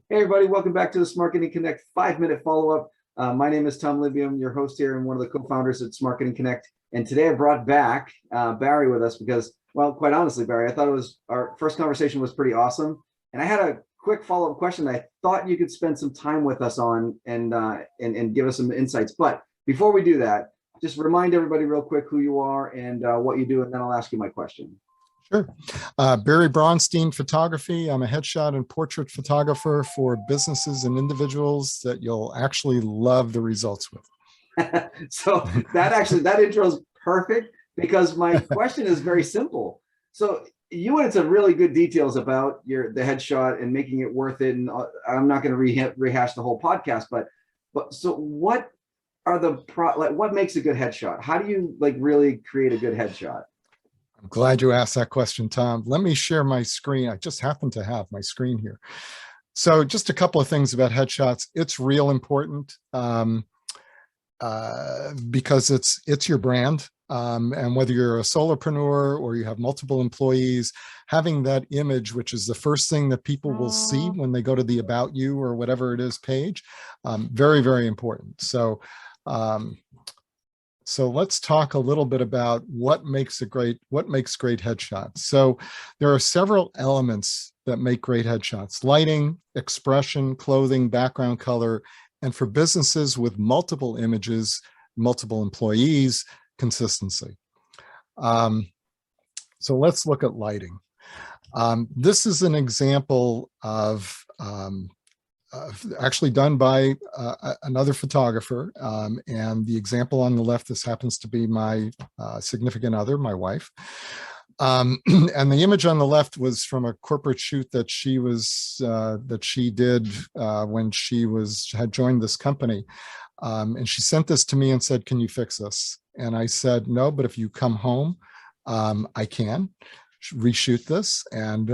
Hey everybody, welcome back to the Smart Marketing Connect 5-minute follow-up. My name is Tom Libium, your host here and one of the co-founders at Smart Marketing Connect. And today I brought back Barry with us because, well, quite honestly, Barry, I thought our first conversation was pretty awesome. And I had a quick follow-up question that I thought you could spend some time with us on and give us some insights. But before we do that, just remind everybody real quick who you are and what you do, and then I'll ask you my question. Sure. Barry Braunstein Photography. I'm a headshot and portrait photographer for businesses and individuals that you'll actually love the results with. So that intro is perfect because my question is very simple. So you went into really good details about the headshot and making it worth it. And I'm not going to rehash the whole podcast, but so what are what makes a good headshot? How do you really create a good headshot? I'm glad you asked that question, Tom. Let me share my screen. I just happen to have my screen here. So just a couple of things about headshots. It's real important because it's your brand. And whether you're a solopreneur or you have multiple employees, having that image, which is the first thing that people will see when they go to the About You or whatever it is page, very, very important. So let's talk a little bit about what makes great headshots. So there are several elements that make great headshots: lighting, expression, clothing, background color, and for businesses with multiple images, multiple employees, consistency. So let's look at lighting. This is an example of actually done by another photographer. And the example on the left, this happens to be my significant other, my wife. And the image on the left was from a corporate shoot that she did when she had joined this company. And she sent this to me and said, "Can you fix this?" And I said, "No, but if you come home, I can reshoot this." And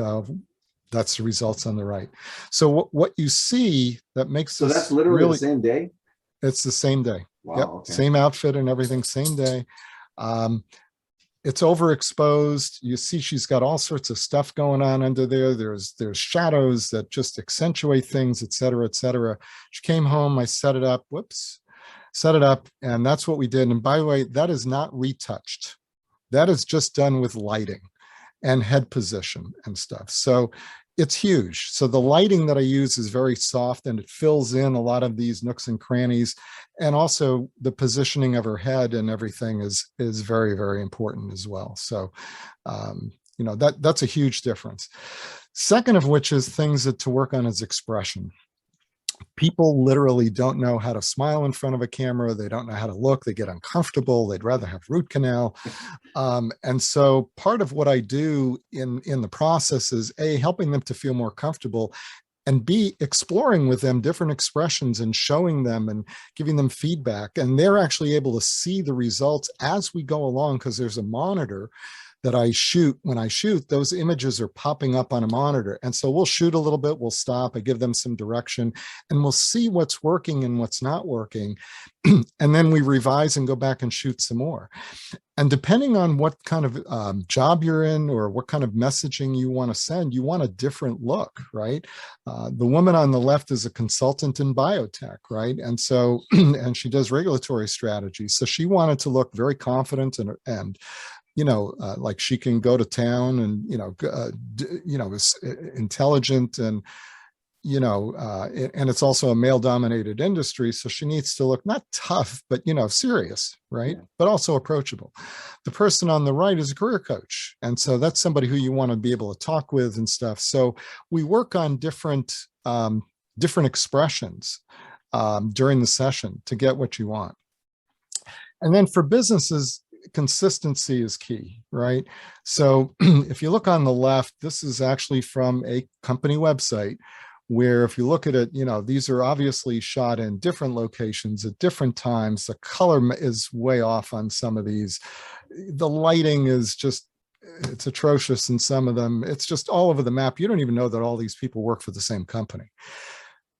that's the results on the right. So what you see that makes this, that's literally the same day? It's the same day. Wow, yep. Okay. Same outfit and everything, same day. It's overexposed. You see she's got all sorts of stuff going on under there. There's shadows that just accentuate things, et cetera, et cetera. She came home, I set it up, and that's what we did. And by the way, that is not retouched. That is just done with lighting and head position and stuff. So it's huge. So the lighting that I use is very soft and it fills in a lot of these nooks and crannies. And also the positioning of her head and everything is very, very important as well. So, that's a huge difference. Second of which is things to work on is expression. People literally don't know how to smile in front of a camera. They don't know how to look. They get uncomfortable. They'd rather have root canal. And so part of what I do in the process is A, helping them to feel more comfortable, and B, exploring with them different expressions and showing them and giving them feedback. And they're actually able to see the results as we go along because there's a monitor that I shoot. When I shoot, those images are popping up on a monitor. And so we'll shoot a little bit, we'll stop, I give them some direction, and we'll see what's working and what's not working. And then we revise and go back and shoot some more. And depending on what kind of job you're in or what kind of messaging you want to send, you want a different look, right? The woman on the left is a consultant in biotech, right? And so, and she does regulatory strategy. So she wanted to look very confident and like she can go to town and, is intelligent and, and it's also a male dominated industry. So she needs to look not tough, but, serious, right? Yeah. But also approachable. The person on the right is a career coach. And so that's somebody who you want to be able to talk with and stuff. So we work on different expressions during the session to get what you want. And then for businesses, consistency is key, right? So if you look on the left, this is actually from a company website where if you look at it, these are obviously shot in different locations at different times. The color is way off on some of these. The lighting is it's atrocious in some of them. It's just all over the map. You don't even know that all these people work for the same company.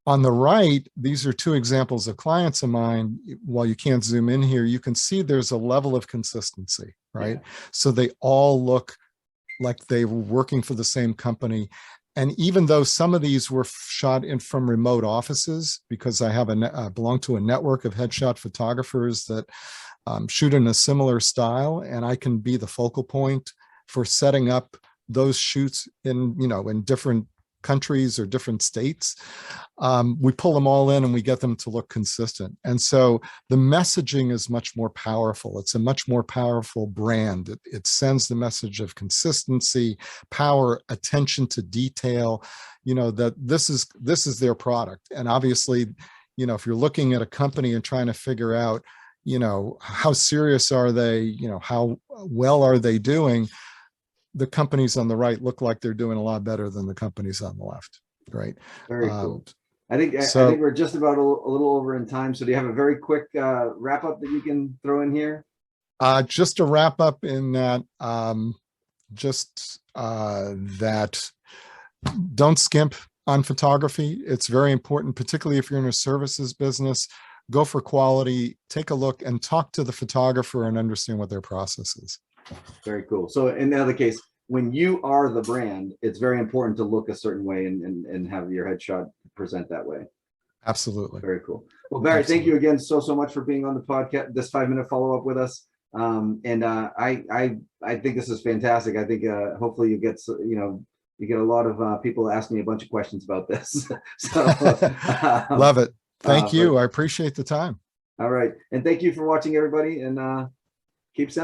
On the right, these are two examples of clients of mine. While you can't zoom in here, you can see there's a level of consistency, right? Yeah. So they all look like they were working for the same company. And even though some of these were shot in from remote offices, because I have belong to a network of headshot photographers that shoot in a similar style, and I can be the focal point for setting up those shoots in, in different countries or different states. We pull them all in and we get them to look consistent. And so the messaging is much more powerful. It's a much more powerful brand. It sends the message of consistency, power, attention to detail, that this is their product. And obviously, if you're looking at a company and trying to figure out, how serious are they, how well are they doing, the companies on the right look like they're doing a lot better than the companies on the left. Right. Very cool. I think we're just about a little over in time. So do you have a very quick wrap up that you can throw in here? Just to wrap up in that, that don't skimp on photography. It's very important, particularly if you're in a services business. Go for quality, take a look and talk to the photographer and understand what their process is. Very cool. So in the other case, when you are the brand, it's very important to look a certain way and have your headshot present that way. Absolutely. Very cool. Well, Barry, Thank you again so much for being on the podcast, this 5-minute follow-up with us. I think this is fantastic. I think hopefully you get, you get a lot of people asking me a bunch of questions about this. So love it. Thank you. I appreciate the time. All right. And thank you for watching, everybody, and keep sounding.